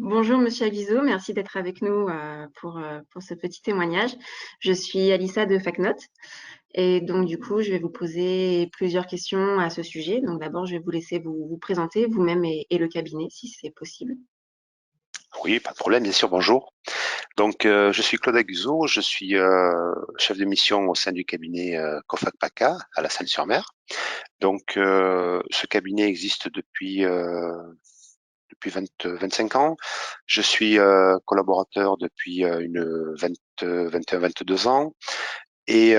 Bonjour Monsieur Aguizo, merci d'être avec nous pour ce petit témoignage. Je suis Alissa de FacNote et donc du coup je vais vous poser plusieurs questions à ce sujet. Donc d'abord je vais vous laisser vous présenter vous-même et le cabinet si c'est possible. Oui, pas de problème, bien sûr, bonjour. Donc, je suis Claude Aguzo, je suis chef de mission au sein du cabinet Cofac PACA à La Seine-sur-Mer. Donc, ce cabinet existe depuis 25 ans. Je suis collaborateur depuis une 21, 22 ans. Et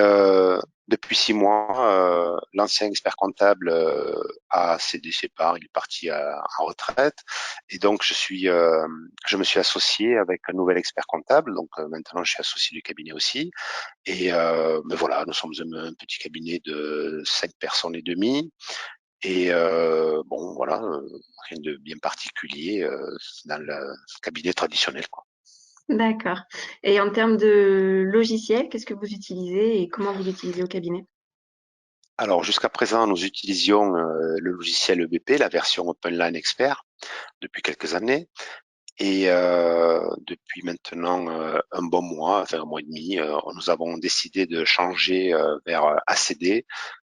depuis 6 mois, l'ancien expert comptable a cédé ses parts, il est parti en retraite. Et donc, je me suis associé avec un nouvel expert comptable. Donc maintenant, je suis associé du cabinet aussi. Et mais voilà, nous sommes un petit cabinet de 5 personnes et demie. Et bon, voilà, rien de bien particulier dans le cabinet traditionnel, quoi. D'accord. Et en termes de logiciel, qu'est-ce que vous utilisez et comment vous l'utilisez au cabinet? Alors, jusqu'à présent, nous utilisions le logiciel EBP, la version OpenLine Expert, depuis quelques années. Et depuis maintenant un bon mois, enfin un mois et demi, nous avons décidé de changer vers ACD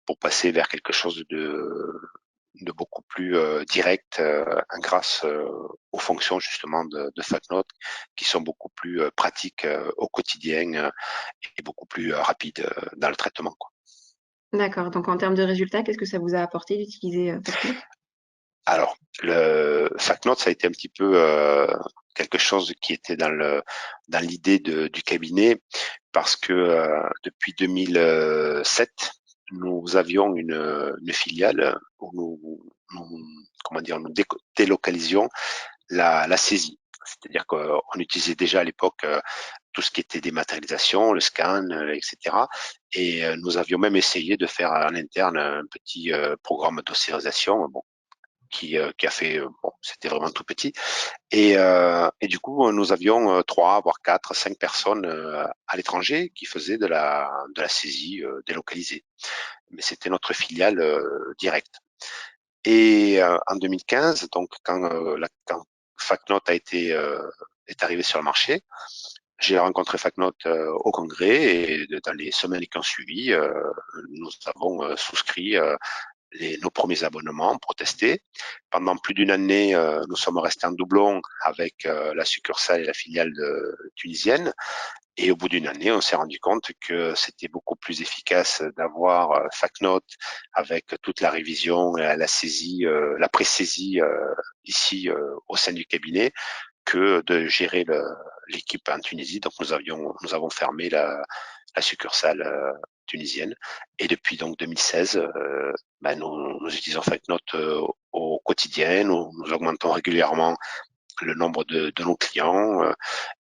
pour passer vers quelque chose de beaucoup plus direct grâce aux fonctions justement de FacNote qui sont beaucoup plus pratiques au quotidien et beaucoup plus rapides dans le traitement, quoi. D'accord. Donc en termes de résultats, qu'est-ce que ça vous a apporté d'utiliser FacNote? Alors, le FacNote, ça a été un petit peu quelque chose qui était dans l'idée du cabinet parce que depuis 2007, nous avions une filiale où comment dire, nous délocalisions la saisie. C'est-à-dire qu'on utilisait déjà à l'époque tout ce qui était dématérialisation, le scan, etc. Et nous avions même essayé de faire en interne un petit programme d'ossérisation. Bon, qui a fait, bon, c'était vraiment tout petit. Et du coup, nous avions 3, voire 4, 5 personnes à l'étranger qui faisaient de la saisie délocalisée. Mais c'était notre filiale directe. Et en 2015, donc quand FacNote est arrivé sur le marché, j'ai rencontré FacNote au congrès et dans les semaines qui ont suivi, nous avons souscrit nos premiers abonnements pour tester. Pendant plus d'une année, nous sommes restés en doublon avec la succursale et la filiale tunisienne. Et au bout d'une année, on s'est rendu compte que c'était beaucoup plus efficace d'avoir FacNote avec toute la révision, la saisie, la pré-saisie ici au sein du cabinet que de gérer l'équipe en Tunisie. Donc nous avons fermé la succursale tunisienne. Et depuis donc 2016, ben, nous utilisons FacNote au quotidien. Nous augmentons régulièrement le nombre de nos clients.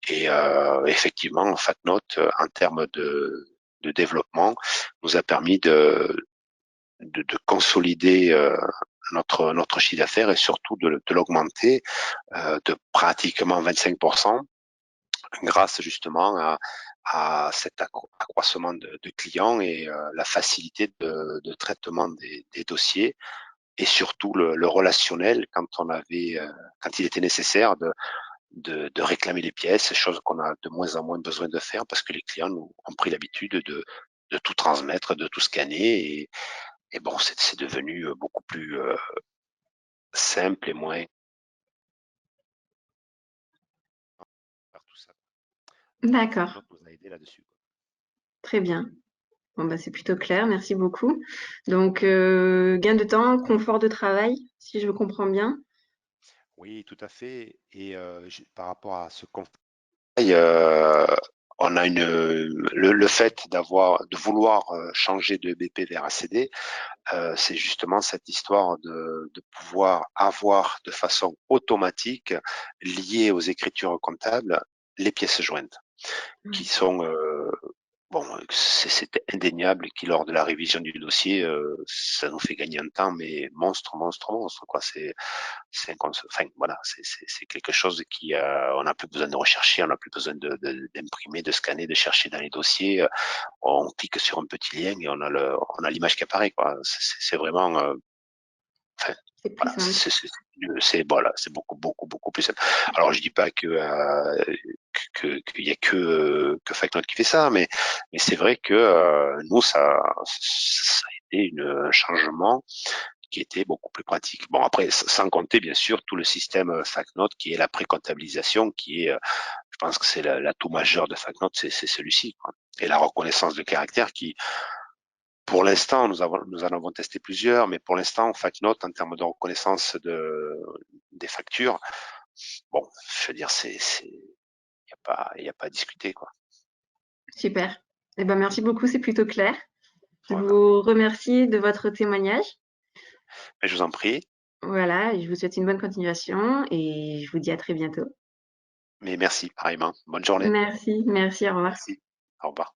Et effectivement, FacNote, en termes de développement, nous a permis de consolider notre chiffre d'affaires et surtout de l'augmenter de pratiquement 25% grâce justement à cet accroissement de clients et la facilité de traitement des dossiers et surtout le relationnel quand il était nécessaire de réclamer les pièces, chose qu'on a de moins en moins besoin de faire parce que les clients nous ont pris l'habitude de tout transmettre, de tout scanner et bon, c'est devenu beaucoup plus simple et moins par tout ça. Donc D'accord. FacNote nous a aidé là-dessus. Très bien. Bon, bah, c'est plutôt clair, merci beaucoup. Donc, gain de temps, confort de travail, si je comprends bien. Oui, tout à fait. Et par rapport à ce conseil, on a le fait de vouloir changer de BP vers ACD, c'est justement cette histoire de pouvoir avoir de façon automatique, liée aux écritures comptables, les pièces jointes, qui Ouais. sont bon, c'est indéniable qui lors de la révision du dossier, ça nous fait gagner un temps, mais monstre, quoi. Enfin voilà, c'est quelque chose qui, on n'a plus besoin de rechercher, on n'a plus besoin d'imprimer, de scanner, de chercher dans les dossiers. On clique sur un petit lien et on a l'image qui apparaît, quoi. C'est vraiment, enfin, C'est plus Voilà, simple. voilà, c'est beaucoup plus simple. Alors je dis pas qu'il y a que FacNote qui fait ça, mais c'est vrai que nous ça a été un changement qui était beaucoup plus pratique. Bon après, sans compter bien sûr tout le système FacNote qui est la précomptabilisation, qui est, je pense que c'est l'atout majeur de FacNote, c'est celui-ci, quoi. Et la reconnaissance de caractère qui, pour l'instant, nous en avons testé plusieurs, mais pour l'instant, FacNote, en termes de reconnaissance des factures, bon, je veux dire, il y a pas à discuter, quoi. Super. Eh ben, merci beaucoup, c'est plutôt clair. Je Voilà. vous remercie de votre témoignage. Mais je vous en prie, Voilà, et je vous souhaite une bonne continuation et je vous dis à très bientôt. mais merci, pareillement. Bonne journée. Merci, merci, au revoir. Merci. Au revoir.